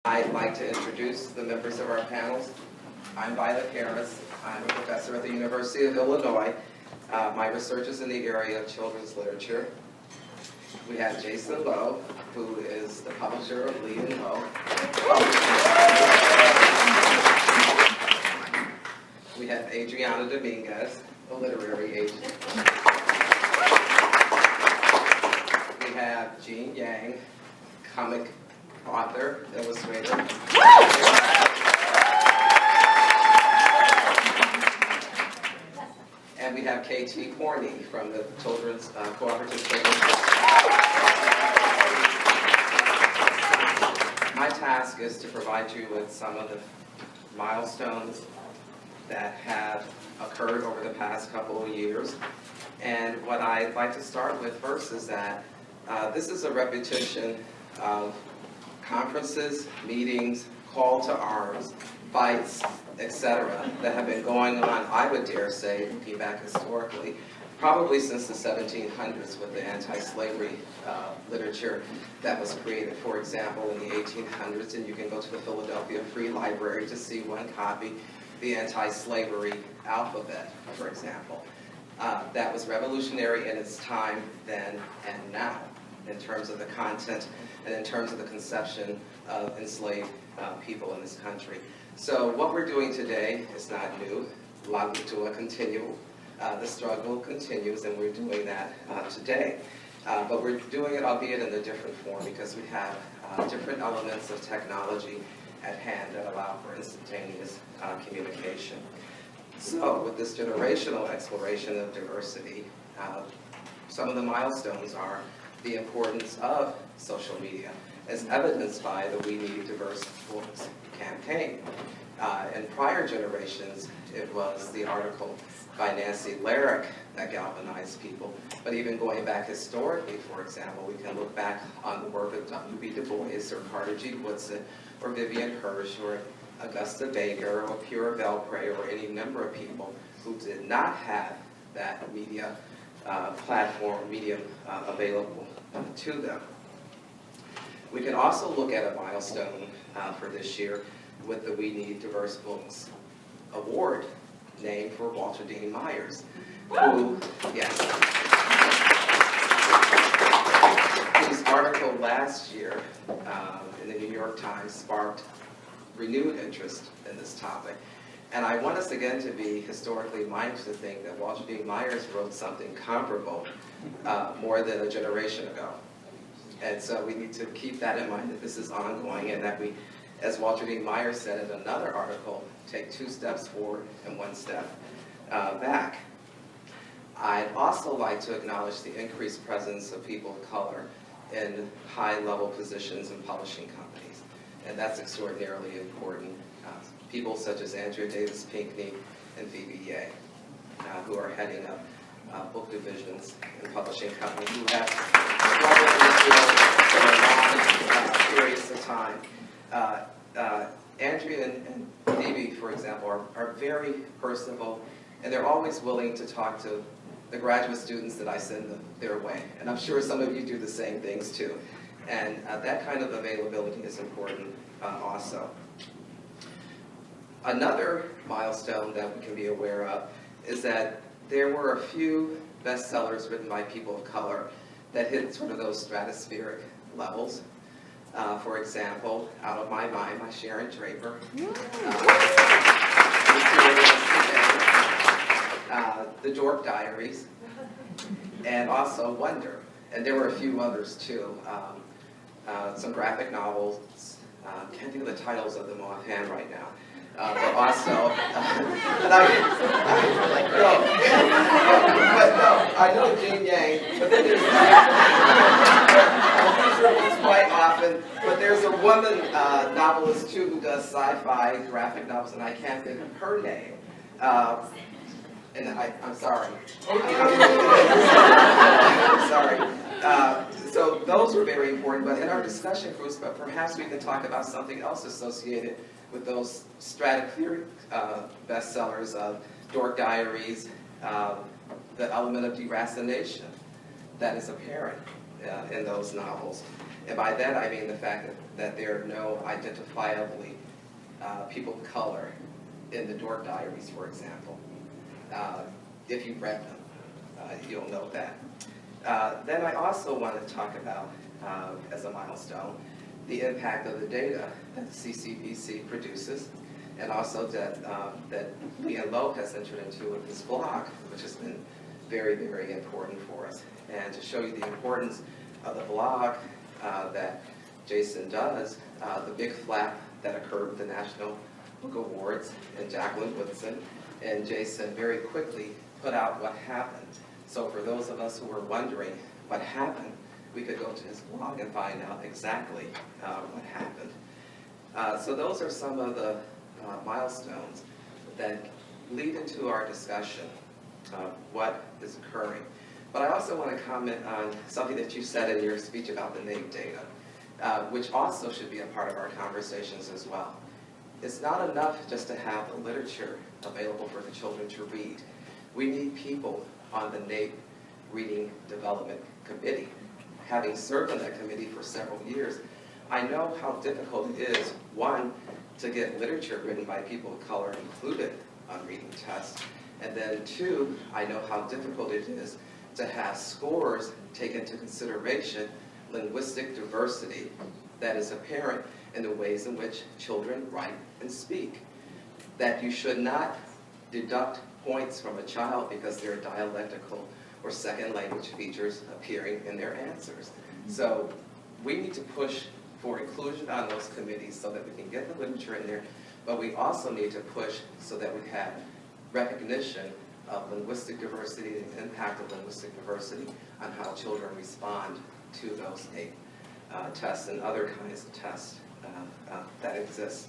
I'd like to introduce the members of our panels. I'm Violet Harris. I'm a professor at the University of Illinois. My research is in the area of children's literature. We have Jason Lowe, who is the publisher of Lee and Lowe. We have Adriana Dominguez, a literary agent. We have Jean Yang, comic author, illustrator. And we have K.T. Corney from the Children's Cooperative Children's. My task is to provide you with some of the milestones that have occurred over the past couple of years. And what I'd like to start with first is that this is a repetition of conferences, meetings, call to arms, fights, etc., that have been going on, I would dare say, looking back historically, probably since the 1700s with the anti-slavery literature that was created, for example, in the 1800s, and you can go to the Philadelphia Free Library to see one copy, the anti-slavery alphabet, for example. That was revolutionary in its time then and now, in terms of the content and in terms of the conception of enslaved people in this country. So what we're doing today is not new. A lot of it will continue. The struggle continues, and we're doing that today. But we're doing it, albeit in a different form, because we have different elements of technology at hand that allow for instantaneous communication. So with this generational exploration of diversity, some of the milestones are the importance of social media, as evidenced by the We Need Diverse Books campaign. In prior generations, it was the article by Nancy Larrick that galvanized people. But even going back historically, for example, we can look back on the work of W.B. Du Bois or Carter G. Woodson or Vivian Hirsch or Augusta Baker or Pura Belpre or any number of people who did not have that media platform, medium available to them. We can also look at a milestone for this year with the We Need Diverse Books Award, named for Walter Dean Myers, who, yes, whose article last year in the New York Times sparked renewed interest in this topic. And I want us again to be historically mindful to think that Walter Dean Myers wrote something comparable more than a generation ago. And so we need to keep that in mind, that this is ongoing, and that we, as Walter Dean Myers said in another article, take 2 steps forward and 1 step back. I'd also like to acknowledge the increased presence of people of color in high-level positions in publishing companies, and that's extraordinarily important. People such as Andrea Davis Pinckney and Phoebe Ye, who are heading up book divisions in publishing companies, who have struggled in for long periods of time. Andrea and Phoebe, for example, are very personable, and they're always willing to talk to the graduate students that I send their way. And I'm sure some of you do the same things too. And that kind of availability is important also. Another milestone that we can be aware of is that there were a few bestsellers written by people of color that hit sort of those stratospheric levels. For example, Out of My Mind by Sharon Draper, The Dork Diaries, and also Wonder. And there were a few others too. Some graphic novels. Can't think of the titles of them offhand right now. But also, I know Jean Yang, but then there's quite often, but there's a woman novelist too who does sci-fi graphic novels, and I can't think of her name. And I'm sorry. I'm sorry. So those were very important, but in our discussion groups, but perhaps we can talk about something else associated with those stratospheric bestsellers of Dork Diaries, the element of deracination that is apparent in those novels. And by that I mean the fact that there are no identifiably people of color in the Dork Diaries, for example. If you've read them, you'll know that. Then I also want to talk about, as a milestone, the impact of the data that the CCBC produces, and also that Leanne Lowe has entered into with this blog, which has been very, very important for us. And to show you the importance of the blog that Jason does, the big flap that occurred with the National Book Awards, and Jacqueline Woodson and Jason very quickly put out what happened. So for those of us who were wondering what happened, we could go to his blog and find out exactly what happened. So those are some of the milestones that lead into our discussion of what is occurring. But I also want to comment on something that you said in your speech about the NAEP data, which also should be a part of our conversations as well. It's not enough just to have the literature available for the children to read. We need people on the NAEP Reading Development Committee. Having served on that committee for several years, I know how difficult it is, one, to get literature written by people of color included on reading tests, and then two, I know how difficult it is to have scores take into consideration linguistic diversity that is apparent in the ways in which children write and speak. That you should not deduct points from a child because there are dialectical or second language features appearing in their answers. So we need to push for inclusion on those committees so that we can get the literature in there, but we also need to push so that we have recognition of linguistic diversity and the impact of linguistic diversity on how children respond to those NAEP tests and other kinds of tests that exist.